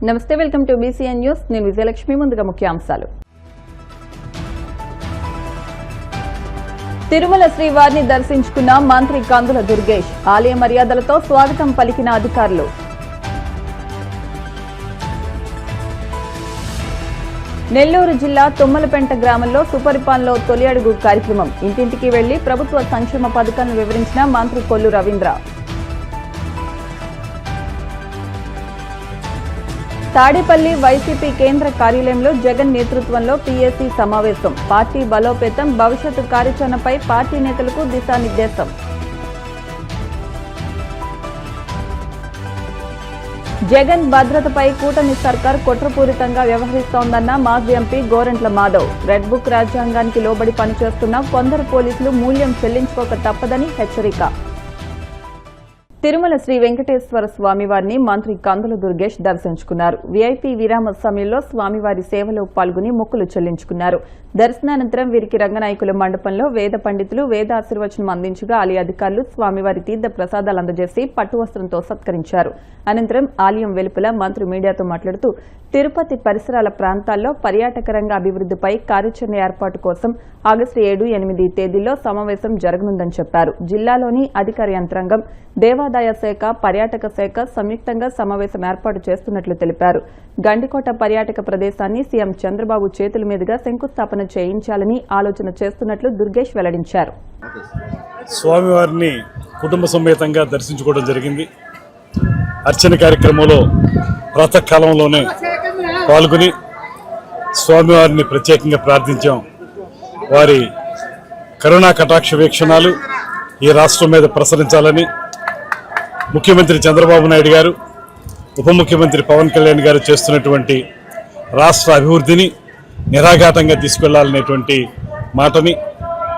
నమస్తే, welcome to BCN news. నేను విజయలక్ష్మి. ముందుగా ముఖ్యాంశాలు. తిరుమల శ్రీవారిని దర్శించుకున్న మంత్రి కందుల దుర్గేష్. ఆలయ మర్యాదలతో స్వాగతం పలికిన అధికారులు. నెల్లూరు జిల్లా తుమ్మలపెంట గ్రామంలో సుపరిపాలనలో తొలి అడుగు కార్యక్రమం. ఇంటింటికి వెళ్లి ప్రభుత్వ సంక్షేమ పథకాలను వివరించిన మంత్రి కొల్లు రవీంద్ర. తాడేపల్లి వైసీపీ కేంద్ర కార్యాలయంలో జగన్ నేతృత్వంలో PAC సమావేశం. పార్టీ బలోపేతం, భవిష్యత్తు కార్యాచరణపై పార్టీ నేతలకు దిశానిర్దేశం. జగన్ భద్రతపై కూటమి సర్కార్ కుట్రపూరితంగా వ్యవహరిస్తోందన్న మాజీ MP Gorantla Madhav. Red book రాజ్యాంగానికి లోబడి పనిచేస్తున్న కొందరు పోలీసులు మూల్యం చెల్లించుకోక తప్పదని హెచ్చరిక. తిరుమల శ్రీ వెంకటేశ్వర స్వామివారిని మంత్రి కందుల దుర్గేష్ దర్శించుకున్నారు. VIP విరామ సమయంలో స్వామివారి సేవలో పాల్గొని మొక్కులు చెల్లించుకున్నారు. దర్శనానంతరం వీరికి రంగనాయకుల మండపంలో వేద పండితులు వేదాశీర్వచనం అందించగా ఆలయ అధికారులు స్వామివారి తీర్థ ప్రసాదాలు అందజేసి పట్టువస్త్రంతో సత్కరించారు. అనంతరం ఆలయం వెలుపల మంత్రి మీడియాతో మాట్లాడుతూ తిరుపతి పరిసరాల ప్రాంతాల్లో పర్యాటక రంగ అభివృద్దిపై కార్యాచరణ ఏర్పాటు కోసం ఆగస్టు 7, 8 తేదీల్లో సమావేశం జరగనుందని చెప్పారు. జిల్లాలోని అధికార యంత్రాంగం, దేవాదాయ శాఖ, పర్యాటక శాఖ సంయుక్తంగా సమావేశం ఏర్పాటు చేస్తున్నట్లు తెలిపారు. గండికోట పర్యాటక ప్రదేశాన్ని సీఎం చంద్రబాబు చేతుల మీదుగా శంకుస్థాపన చేయించాలని ఆలోచన చేస్తున్నట్లు దుర్గేష్ వెల్లడించారు. స్వామివారిని కుటుంబ సమేతంగా దర్శించుకోవడం జరిగింది. అర్చన కార్యక్రమంలో ప్రాతకాలంలోనే పాల్గొని స్వామివారిని ప్రత్యేకంగా ప్రార్థించాం. వారి కరుణా కటాక్ష వీక్షణాలు ఈ రాష్ట్రం మీద ప్రసరించాలని ముఖ్యమంత్రి చంద్రబాబు నాయుడు గారు, ఉప ముఖ్యమంత్రి పవన్ కళ్యాణ్ గారు చేస్తున్నటువంటి రాష్ట్ర అభివృద్ధిని నిరాఘాటంగా తీసుకెళ్లాలనేటువంటి మాటని,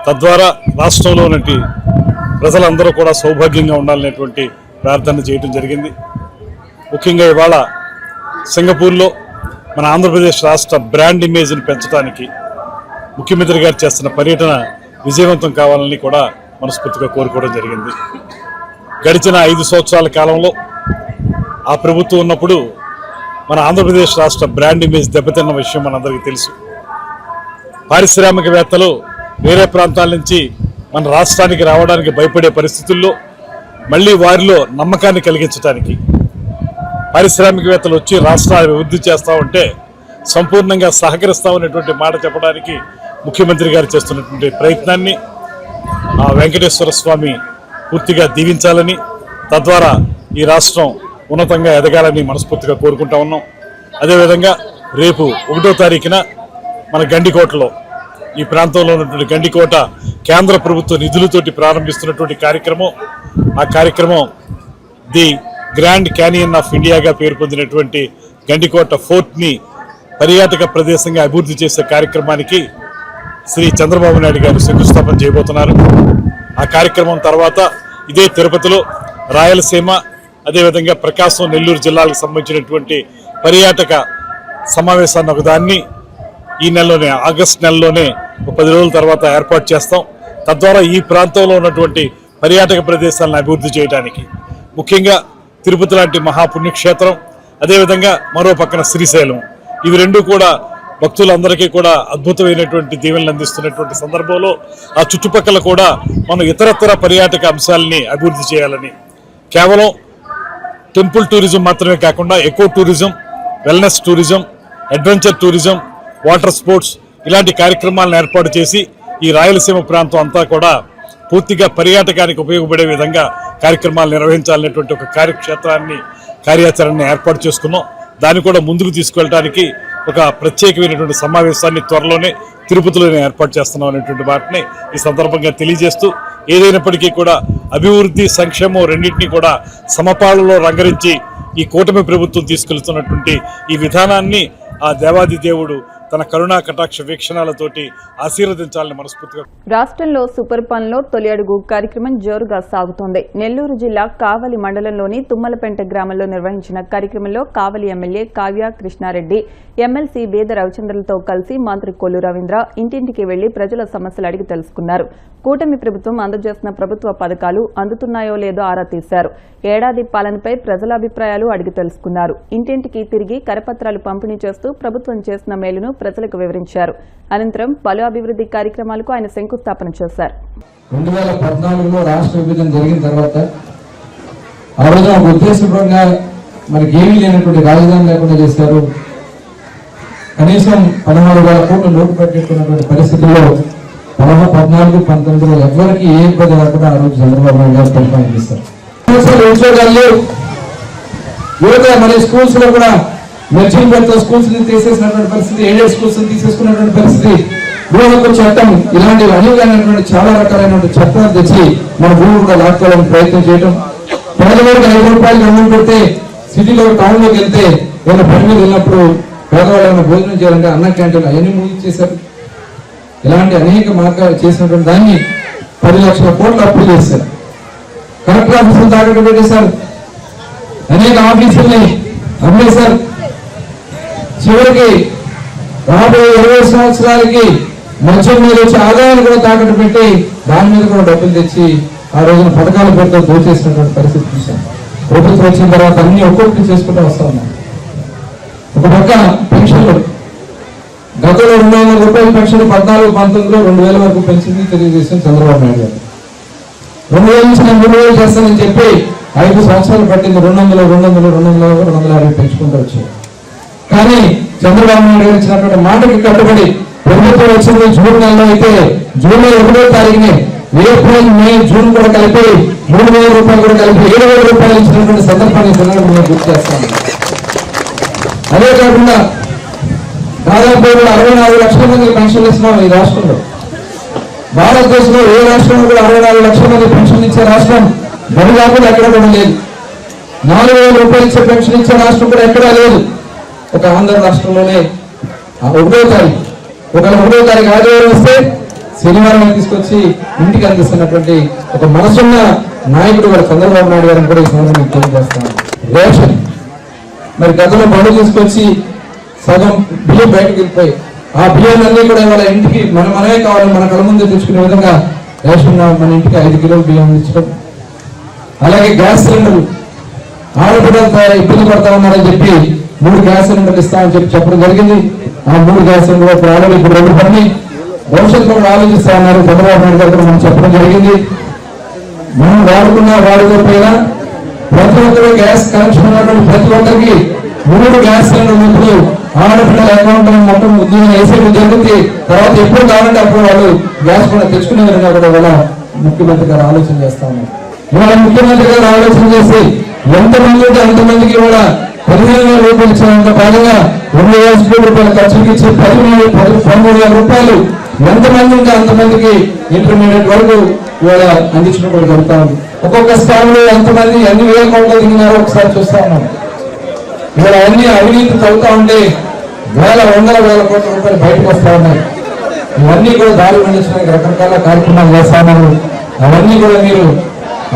తద్వారా రాష్ట్రంలో ఉన్నటువంటి ప్రజలందరూ కూడా సౌభాగ్యంగా ఉండాలనేటువంటి ప్రార్థన చేయడం జరిగింది. ముఖ్యంగా ఇవాళ సింగపూర్లో మన ఆంధ్రప్రదేశ్ రాష్ట్ర బ్రాండ్ ఇమేజ్ని పెంచడానికి ముఖ్యమంత్రి గారు చేస్తున్న పర్యటన విజయవంతం కావాలని కూడా మనస్ఫూర్తిగా కోరుకోవడం జరిగింది. గడిచిన 5 సంవత్సరాల కాలంలో ఆ ప్రభుత్వం ఉన్నప్పుడు మన ఆంధ్రప్రదేశ్ రాష్ట్ర బ్రాండ్ ఇమేజ్ దెబ్బతిన్న విషయం మనందరికీ తెలుసు. పారిశ్రామికవేత్తలు వేరే ప్రాంతాల నుంచి మన రాష్ట్రానికి రావడానికి భయపడే పరిస్థితుల్లో మళ్ళీ వారిలో నమ్మకాన్ని కలిగించడానికి పారిశ్రామికవేత్తలు వచ్చి రాష్ట్రాన్ని అభివృద్ధి చేస్తూ ఉంటే సంపూర్ణంగా సహకరిస్తామనేటువంటి మాట చెప్పడానికి ముఖ్యమంత్రి గారు చేస్తున్నటువంటి ప్రయత్నాన్ని ఆ వెంకటేశ్వర స్వామి పూర్తిగా దీవించాలని, తద్వారా ఈ రాష్ట్రం ఉన్నతంగా ఎదగాలని మనస్ఫూర్తిగా కోరుకుంటా ఉన్నాం. అదేవిధంగా రేపు 1వ తారీఖున మన గండికోటలో, ఈ ప్రాంతంలో ఉన్నటువంటి గండికోట కేంద్ర ప్రభుత్వ నిధులతోటి ప్రారంభిస్తున్నటువంటి కార్యక్రమం, ఆ కార్యక్రమం ది గ్రాండ్ క్యానియన్ ఆఫ్ ఇండియాగా పేరు పొందినటువంటి గండికోట ఫోర్ట్ని పర్యాటక ప్రదేశంగా అభివృద్ధి చేసే కార్యక్రమానికి శ్రీ చంద్రబాబు నాయుడు గారు శంకుస్థాపన చేయబోతున్నారు. ఆ కార్యక్రమం తర్వాత ఇదే తిరుపతిలో రాయలసీమ, అదేవిధంగా ప్రకాశం, నెల్లూరు జిల్లాలకు సంబంధించినటువంటి పర్యాటక సమావేశాన్ని ఒకదాన్ని ఈ నెలలోనే, ఆగస్టు నెలలోనే 10 రోజుల తర్వాత ఏర్పాటు చేస్తాం. తద్వారా ఈ ప్రాంతంలో ఉన్నటువంటి పర్యాటక ప్రదేశాలను అభివృద్ధి చేయడానికి, ముఖ్యంగా తిరుపతి లాంటి మహాపుణ్యక్షేత్రం, అదేవిధంగా మరో పక్కన శ్రీశైలం, ఇవి రెండు కూడా భక్తులందరికీ కూడా అద్భుతమైనటువంటి దీవెనలు అందిస్తున్నటువంటి సందర్భంలో ఆ చుట్టుపక్కల కూడా మనం ఇతరత్ర పర్యాటక అంశాలని అభివృద్ధి చేయాలని, కేవలం టెంపుల్ టూరిజం మాత్రమే కాకుండా eco tourism, wellness tourism, adventure tourism, water sports ఇలాంటి కార్యక్రమాలను ఏర్పాటు చేసి ఈ రాయలసీమ ప్రాంతం అంతా కూడా పూర్తిగా పర్యాటకానికి ఉపయోగపడే విధంగా కార్యక్రమాలు నిర్వహించాలనేటువంటి ఒక కార్యాచరణని ఏర్పాటు చేసుకున్నాం. దాన్ని కూడా ముందుకు తీసుకెళ్ళడానికి ఒక ప్రత్యేకమైనటువంటి సమావేశాన్ని త్వరలోనే తిరుపతిలోనే ఏర్పాటు చేస్తున్నాం అనేటువంటి వాటిని ఈ సందర్భంగా తెలియజేస్తూ, ఏదైనప్పటికీ కూడా అభివృద్ధి, సంక్షేమం రెండింటినీ కూడా సమపాలలో రంగరించి ఈ కూటమి ప్రభుత్వం తీసుకెళ్తున్నటువంటి ఈ విధానాన్ని ఆ దేవాది దేవుడు తన కరుణా కటాక్ష వీక్షణాలతోటి ఆశీర్వదించాలని మనస్ఫూర్తిగా. రాష్ట్రంలో సుపరిపాలనలో తొలి అడుగు కార్యక్రమం జోరుగా సాగుతోంది. నెల్లూరు జిల్లా కావలి మండలంలోని తుమ్మలపెంట గ్రామంలో నిర్వహించిన కార్యక్రమంలో కావలి ఎమ్మెల్యే కావ్య కృష్ణారెడ్డి, ఎమ్మెల్సీ బేద రవిచంద్రలతో కలిసి మంత్రి కొల్లు రవీంద్ర ఇంటింటికి వెళ్లి ప్రజల సమస్యలు అడిగి తెలుసుకున్నారు. కూటమి ప్రభుత్వం అందజేసిన ప్రభుత్వ పథకాలు అందుతున్నాయో లేదో ఆరా తీశారు. ఏడాది పాలనపై ప్రజల అభిప్రాయాలు అడిగి తెలుసుకున్నారు. ఇంటింటికి తిరిగి కరపత్రాలు పంపిణీ చేస్తూ ప్రభుత్వం చేసిన మేలును ప్రజలకు వివరించారు. అనంతరం పలు అభివృద్ధి కార్యక్రమాలకు ఆయన శంకుస్థాపన చేశారు. 2014లో రాష్ట్ర విభజన జరిగిన తర్వాత ఆ రోజు ఉద్దేశపూర్వకంగా మనకి ఏమీ లేనటువంటి రాజధాని లేకుండా చేశారు. కనీసం 16,000 కోట్లు లోటు పెట్టేట్టున్నటువంటి పరిస్థితుల్లో 14, 19 ఎవరికి ఏ ఇబ్బంది లేకుండా ఆ రోజు చంద్రబాబు నాయుడు గారు పరిపాలన చేస్తారు. ఉద్యోగాలు యువత మన స్కూల్స్ లో కూడా మెర్చింగ్ పెడతా స్కూల్స్ ని తీసేసినటువంటి పరిస్థితి, ఎయిడెడ్ స్కూల్స్ ని తీసేసుకున్నటువంటి పరిస్థితి, గృహ హక్కు చట్టం ఇలాంటివి అనేకమైనటువంటి చాలా రకాలైనటువంటి చట్టాలు తెచ్చి మన భూమి కూడా లాక్కోవడానికి ప్రయత్నం చేయడం. పేదవారికి 5 రూపాయలు అన్నం పెడితే సిటీలో టౌన్ లోకి వెళ్తే ఏమైనా పని మీద వెళ్ళినప్పుడు పేదవాళ్ళని భోజనం చేయాలంటే అన్న క్యాంటీన్ అవన్నీ ముగించేశారు. ఇలాంటి అనేక మార్గాలు చేసినటువంటి దాన్ని 10 లక్షల కోట్ల అప్పులు చేశారు. కలెక్టర్ ఆఫీసులు తాకట్టు పెట్టేశారు. అనేక ఆఫీసుల్ని అమ్మేశారు. చివరికి రాబోయే 20 సంవత్సరాలకి మద్యం మీద వచ్చే ఆదాయాన్ని కూడా తాకట్టు పెట్టి దాని మీద కూడా డబ్బులు తెచ్చి ఆ రోజున పథకాల పేరుతో దోచేసినటువంటి పరిస్థితి చూశాం. ప్రభుత్వం వచ్చిన తర్వాత అన్ని ఒక్కొక్కటి చేసుకుంటూ వస్తా ఉన్నాం. ఒక పక్క పెన్షన్లు గతంలో 200 రూపాయల పెన్షన్ 14, 19లో 2,000 వరకు పెంచింది తెలుగుదేశం చంద్రబాబు నాయుడు గారు. 2,000 నుంచి 3,000 చేస్తానని చెప్పి 5 సంవత్సరాలు పట్టింది. 250 పెంచుకుంటూ వచ్చారు. కానీ చంద్రబాబు నాయుడు గారు ఇచ్చినటువంటి మాటకి కట్టుబడి ప్రభుత్వం వచ్చింది జూన్ నెలలో అయితే జూలై 1వ తారీఖునే ఏప్రిల్, మే, జూన్ కూడా కలిపి 3,000 రూపాయలు కూడా కలిపి 7,000 రూపాయలు ఇచ్చినటువంటి సందర్భాన్ని గుర్తు చేస్తాను. అదే కాకుండా దాదాపు 64 లక్షల మంది పెన్షన్లు ఇస్తున్నాం ఈ రాష్ట్రంలో. భారతదేశంలో ఏ రాష్ట్రంలో కూడా 64 లక్షల మంది పెన్షన్ ఇచ్చే రాష్ట్రం దరిదాపులు ఎక్కడ కూడా లేదు. 4,000 రూపాయలు ఇచ్చే పెన్షన్ ఇచ్చే రాష్ట్రం కూడా ఎక్కడా లేదు. ఒక ఆంధ్ర రాష్ట్రంలోనే 1వ తారీఖు ఆదివారం వస్తే శనివారం తీసుకొచ్చి ఇంటికి అందిస్తున్నటువంటి ఒక మనసున్న నాయకుడు వారు చంద్రబాబు నాయుడు గారిని కూడా ఈ సందర్భంగా తెలియజేస్తాను. రేషన్ మరి గతంలో బండ్లు తీసుకొచ్చి సగం బియ్యం బయటకు వెళ్ళిపోయి ఆ బియ్యాన్ని కూడా ఇవాళ ఇంటికి మనమే కావాలి మన కళ్ళ ముందు తెచ్చుకునే విధంగా రేషన్ మన ఇంటికి 5 కిలోల బియ్యం ఇచ్చడం. అలాగే గ్యాస్ సిలిండర్లు ఆడపిల్లలు ఇబ్బంది పడతా ఉన్నారని చెప్పి 3 గ్యాస్ సిలిండర్లు ఇస్తామని చెప్పడం జరిగింది. ఆ 3 గ్యాస్ సిలిండర్ ఇప్పుడు 2 పని భవిష్యత్తు కూడా ఆలోచిస్తా ఉన్నారు. చంద్రబాబు నాయుడు గారు మనం చెప్పడం జరిగింది. మనం వాడుకోపోయినా ప్రతి ఒక్కరు గ్యాస్ కనెక్షన్ ఉన్నటువంటి ప్రతి ఒక్కరికి 3 గ్యాస్ సిలిండర్లు ఇప్పుడు ఆడపిల్లల అకౌంట్ మొత్తం ఉద్యోగం వేసేది జరుగుతుంది. తర్వాత ఎప్పుడు కావాలంటే అప్పుడు వాళ్ళు గ్యాస్ కూడా తెచ్చుకునే విధంగా కూడా ఇవాళ ముఖ్యమంత్రి గారు ఆలోచన చేస్తా ఉన్నారు. ఇవాళ ముఖ్యమంత్రి గారు ఆలోచన చేసి ఎంతమంది ఉంటే అంతమందికి కూడా 15,000 రూపాయలు ఇచ్చిన భాగంగా 2,000 రూపాయలు ఖర్చుకి ఇచ్చి 13,000 రూపాయలు ఎంతమంది ఉంటే అంతమందికి ఇంటర్మీడియట్ వరకు ఇవాళ అందించడం కూడా జరుగుతా ఉంది. ఒక్కొక్క స్థానంలో ఎంతమంది ఎన్ని వేల కోట్లు దిగినారో ఒకసారి చూస్తా ఉన్నాం. ఇవాళ అన్ని అవినీతి చదువుతా ఉంటే వందల వేల కోట్ల రూపాయలు బయటకు వస్తా ఉన్నాయి. ఇవన్నీ కూడా దారి మళ్లించడానికి రకరకాల కార్యక్రమాలు చేస్తా ఉన్నారు. అవన్నీ కూడా మీరు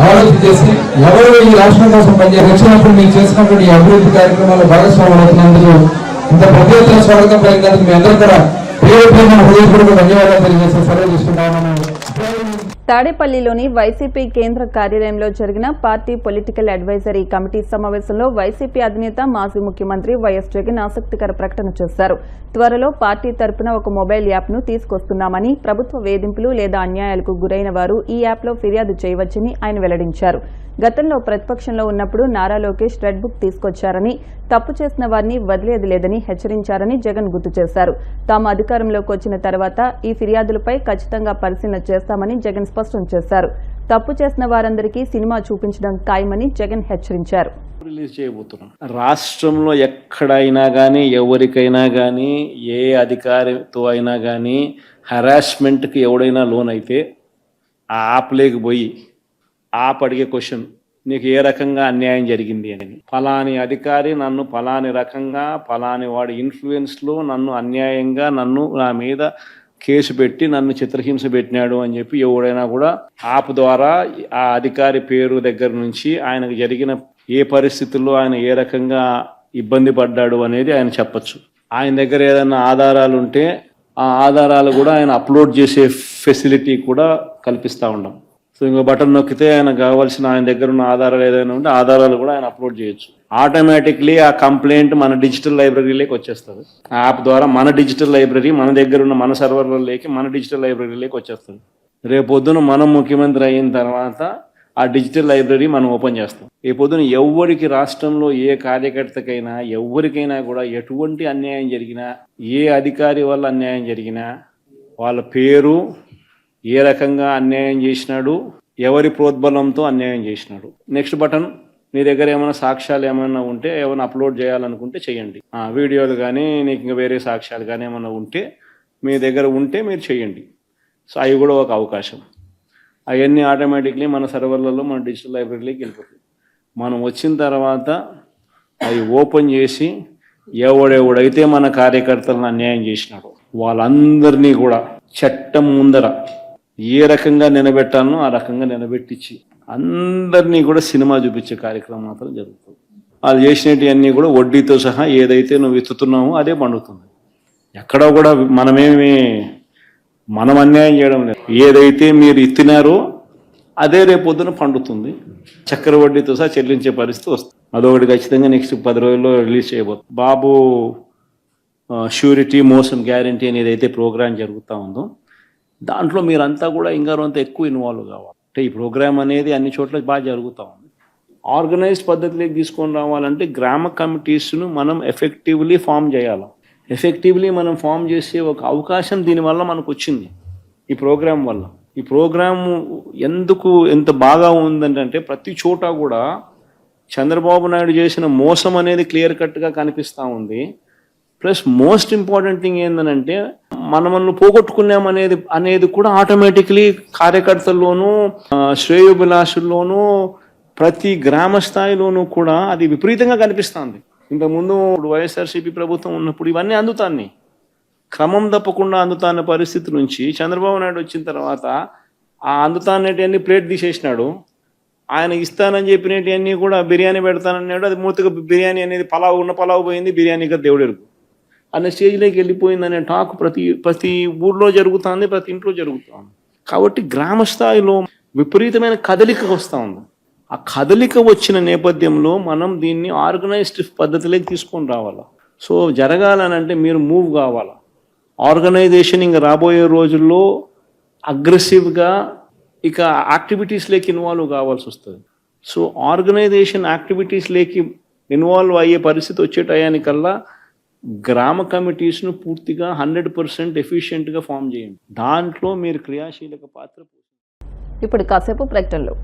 ఆలోచన చేసి ఎవరు ఈ రాష్ట్రం కోసం వచ్చినప్పుడు మీరు చేసినటువంటి ఈ అభివృద్ధి కార్యక్రమాలు భాగస్వామ్యం అవుతున్నందుకు ఇంత పెద్ద ఎత్తున స్వాగతం పలికినందుకు మీ అందరూ కూడా హృదయపూర్వక ధన్యవాదాలు తెలియజేసి సెలవు తీసుకుంటామని. తాడేపల్లిలోని వైసీపీ కేంద్ర కార్యాలయంలో జరిగిన పార్టీ పొలిటికల్ అడ్వైజరీ కమిటీ సమావేశంలో వైసీపీ అధినేత మాజీ ముఖ్యమంత్రి వైఎస్ జగన్ ఆసక్తికర ప్రకటన చేశారు. త్వరలో పార్టీ తరపున ఒక మొబైల్ యాప్ను తీసుకొస్తున్నామని, ప్రభుత్వ వేధింపులు లేదా అన్యాయాలకు గురైన వారు ఈ యాప్లో ఫిర్యాదు చేయవచ్చని ఆయన వెల్లడించారు. గతంలో ప్రతిపక్షంలో ఉన్నప్పుడు నారా లోకేష్ రెడ్ బుక్ తీసుకొచ్చారని, తప్పు చేసిన వారిని వదిలేది లేదని హెచ్చరించారని జగన్ గుర్తు చేశారు. తాము అధికారంలోకి వచ్చిన తర్వాత ఈ ఫిర్యాదులపై ఖచ్చితంగా పరిశీలన చేస్తామని జగన్ స్పష్టం చేశారు. తప్పు చేసిన వారందరికీ సినిమా చూపించడం ఖాయమని జగన్ హెచ్చరించారు. రిలీజ్ చేయబోతున్నాం. రాష్ట్రంలో ఎక్కడైనా కానీ ఎవరికైనా కానీ ఏ అధికారితో అయినా కానీ హరాస్మెంట్కి ఎవడైనా లోన్ అయితే ఆ యాప్లోకి పోయి యాప్ అడిగే క్వశ్చన్, నీకు ఏ రకంగా అన్యాయం జరిగింది అని. ఫలాని అధికారి నన్ను ఫలాని రకంగా ఫలాని వాడి ఇన్ఫ్లుయెన్స్లో నన్ను అన్యాయంగా నా మీద కేసు పెట్టి నన్ను చిత్రహింస పెట్టినాడు అని చెప్పి ఎవడైనా కూడా యాప్ ద్వారా ఆ అధికారి పేరు దగ్గర నుంచి ఆయనకు జరిగిన ఏ పరిస్థితుల్లో ఆయన ఏ రకంగా ఇబ్బంది పడ్డాడు అనేది ఆయన చెప్పచ్చు. ఆయన దగ్గర ఏదైనా ఆధారాలు ఉంటే ఆ ఆధారాలు కూడా ఆయన అప్లోడ్ చేసే ఫెసిలిటీ కూడా కల్పిస్తూ ఉన్నాం. సో ఇంకో బటన్ నొక్కితే ఆయన కావాల్సిన ఆయన దగ్గర ఉన్న ఆధారాలు ఏదైనా ఉంటే ఆధారాలు కూడా ఆయన అప్లోడ్ చేయొచ్చు. ఆటోమేటిక్లీ ఆ కంప్లైంట్ మన డిజిటల్ లైబ్రరీలోకి వచ్చేస్తుంది. ఆ యాప్ ద్వారా మన డిజిటల్ లైబ్రరీ మన దగ్గర ఉన్న మన సర్వర్లలోకి మన డిజిటల్ లైబ్రరీలోకి వచ్చేస్తుంది. రేపొద్దున మనం ముఖ్యమంత్రి అయిన తర్వాత ఆ డిజిటల్ లైబ్రరీ మనం ఓపెన్ చేస్తాం. ఈ పొద్దున ఎవరికి రాష్ట్రంలో ఏ కార్యకర్తకైనా ఎవరికైనా కూడా ఎటువంటి అన్యాయం జరిగినా, ఏ అధికారి వల్ల అన్యాయం జరిగినా, వాళ్ళ పేరు, ఏ రకంగా అన్యాయం చేసినాడు, ఎవరి ప్రోద్బలంతో అన్యాయం చేసినాడు, నెక్స్ట్ బటన్, మీ దగ్గర ఏమైనా సాక్ష్యాలు ఏమైనా ఉంటే ఏమైనా అప్లోడ్ చేయాలనుకుంటే చేయండి. వీడియోలు కానీ నీకు ఇంకా వేరే సాక్ష్యాలు కానీ ఏమైనా ఉంటే మీ దగ్గర ఉంటే మీరు చేయండి. సో అవి కూడా ఒక అవకాశం. అవన్నీ ఆటోమేటిక్లీ మన సర్వర్లలో మన డిజిటల్ లైబ్రరీలోకి వెళ్ళిపోతుంది. మనం వచ్చిన తర్వాత అవి ఓపెన్ చేసి ఎవడెవడైతే మన కార్యకర్తలను అన్యాయం చేసినాడో వాళ్ళందరినీ కూడా చట్టం ముందర ఏ రకంగా నిలబెట్టాలనో ఆ రకంగా నిలబెట్టించి అందరినీ కూడా సినిమా చూపించే కార్యక్రమం మాత్రం జరుగుతుంది. వాళ్ళు చేసినవన్నీ కూడా వడ్డీతో సహా ఏదైతే నువ్వు విత్తుతున్నావో అదే పండుతుంది. ఎక్కడో కూడా మనం అన్యాయం చేయడం లేదు. ఏదైతే మీరు ఇత్తినారో అదే రేపొద్దున పండుతుంది. చక్కెర వడ్డీతో సహా చెల్లించే పరిస్థితి వస్తుంది. అదొకటి ఖచ్చితంగా నెక్స్ట్ 10 రోజుల్లో రిలీజ్ చేయబోతుంది. బాబు ష్యూరిటీ మోసం గ్యారంటీ అనేది అయితే ప్రోగ్రాం జరుగుతూ ఉందో దాంట్లో మీరంతా కూడా ఇంకా కొంత ఎక్కువ ఇన్వాల్వ్ కావాలి. అంటే ఈ ప్రోగ్రామ్ అనేది అన్ని చోట్ల బాగా జరుగుతూ ఉంది. ఆర్గనైజ్డ్ పద్ధతిలోకి తీసుకొని రావాలంటే గ్రామ కమిటీస్ను మనం ఎఫెక్టివ్లీ ఫామ్ చేయాలి. ఎఫెక్టివ్లీ మనం ఫామ్ చేసే ఒక అవకాశం దీనివల్ల మనకు వచ్చింది ఈ ప్రోగ్రాం వల్ల. ఈ ప్రోగ్రాము ఎందుకు ఎంత బాగా ఉందంటే ప్రతి చోట కూడా చంద్రబాబు నాయుడు చేసిన మోసం అనేది క్లియర్ కట్గా కనిపిస్తూ ఉంది. ప్లస్ మోస్ట్ ఇంపార్టెంట్ థింగ్ ఏంటంటే మనల్ని పోగొట్టుకున్నామనేది కూడా ఆటోమేటిక్లీ కార్యకర్తల్లోనూ శ్రేయోభిలాషుల్లోనూ ప్రతి గ్రామ స్థాయిలోనూ కూడా అది విపరీతంగా కనిపిస్తుంది. ఇంతకుముందు వైఎస్ఆర్సీపీ ప్రభుత్వం ఉన్నప్పుడు ఇవన్నీ అందుతాన్ని క్రమం తప్పకుండా అందుతాన్న పరిస్థితి నుంచి చంద్రబాబు నాయుడు వచ్చిన తర్వాత ఆ అందుతానేటివన్నీ ప్లేట్ తీసేసినాడు. ఆయన ఇస్తానని చెప్పినవన్నీ కూడా బిర్యానీ పెడతానన్నాడు. అది మూతగా బిర్యానీ అనేది పలావు పోయింది, బిర్యానీగా దేవుడెరుగు అనే స్టేజ్లోకి వెళ్ళిపోయిందనే టాక్ ప్రతి ఊర్లో జరుగుతుంది, ప్రతి ఇంట్లో జరుగుతుంది. కాబట్టి గ్రామ స్థాయిలో విపరీతమైన కదలిక వస్తూ ఉంది. ఆ కదలిక వచ్చిన నేపథ్యంలో మనం దీన్ని ఆర్గనైజ్డ్ పద్ధతిలోకి తీసుకొని రావాలా. సో జరగాలనంటే మీరు మూవ్ కావాలా. ఆర్గనైజేషన్ ఇంకా రాబోయే రోజుల్లో అగ్రెసివ్గా ఇక యాక్టివిటీస్లోకి ఇన్వాల్వ్ కావాల్సి వస్తుంది. సో ఆర్గనైజేషన్ యాక్టివిటీస్లోకి ఇన్వాల్వ్ అయ్యే పరిస్థితి వచ్చే టయానికల్లా గ్రామ కమిటీస్ను పూర్తిగా 100% ఎఫిషియెంట్గా ఫామ్ చేయండి. దాంట్లో మీరు క్రియాశీలక పాత్ర. ఇప్పుడు కాసేపు ప్రకటనలు.